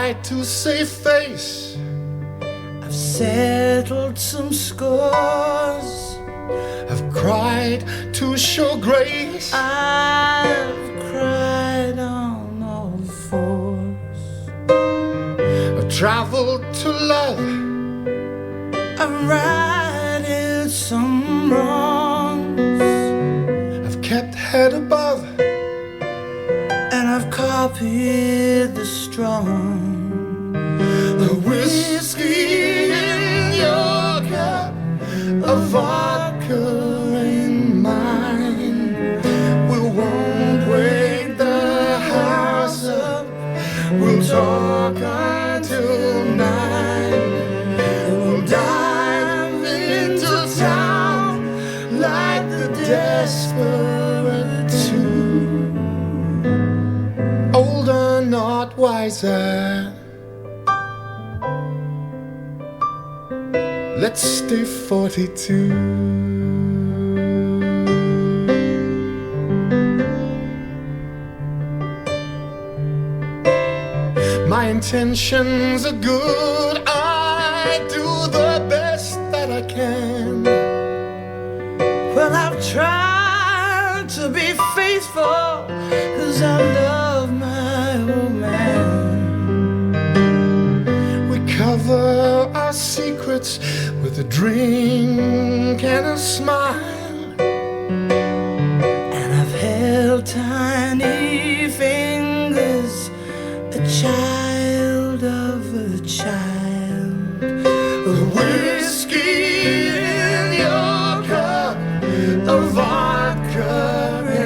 tried to save face. I've settled some scores. I've cried to show grace. I've cried on all fours. I've traveled to love. I've righted some wrongs. I've kept head above. And I've copied the strong. The whiskey in your cup, a vodka in mine. We won't wake the house up. We'll talk until 9. And we'll dive into town like the desperate two. Older, not wiser. Let's stay 42. My intentions are good. I do the best that I can. Well, I've tried to be faithful, 'cause I love my old man. We cover our secrets with a drink and a smile. And I've held tiny fingers, a child of a child. The whiskey in your cup, a vodka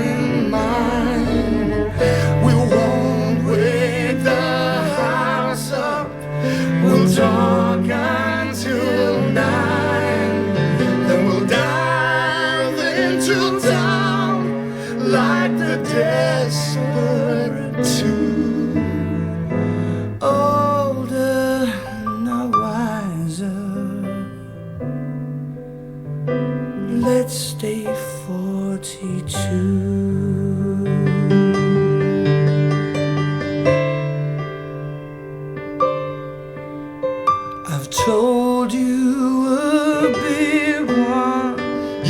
in mine. We won't wake the house up. We'll talk until 9. Then we'll dive into town like the desperate two. Older, not wiser. Let's stay 42. I've told you a big one.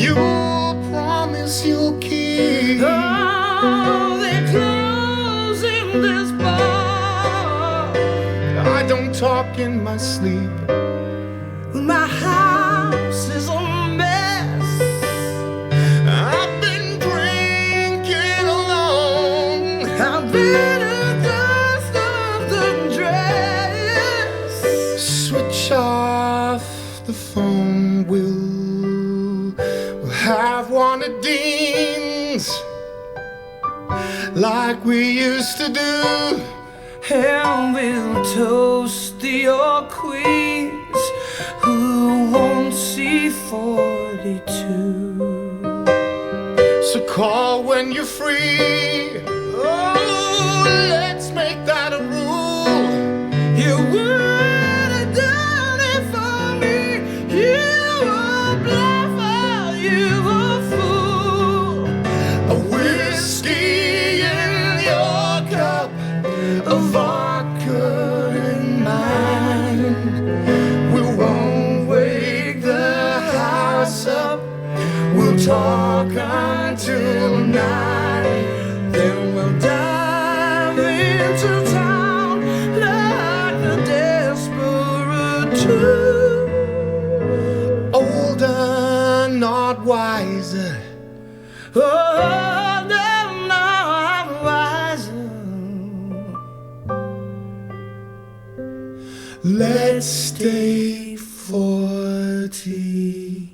You promise you'll keep. Oh, they're closing this bar. I don't talk in my sleep. My house is a mess. I've been drinking alone. I've been a dust of the dress. Switch off the phone. We'll have one of Dean's like we used to do. And we'll toast your queens who won't see 42. So call when you're free. Oh, let's make that a rule. You would have done it for me. You a bluffer, you a fool. A whiskey in your cup, a vodka in mine. We won't wake the house up. We'll talk until 9. Then we'll dive into town like the desperate two. Older, not wiser. Oh, no, not wiser. Let's stay 42.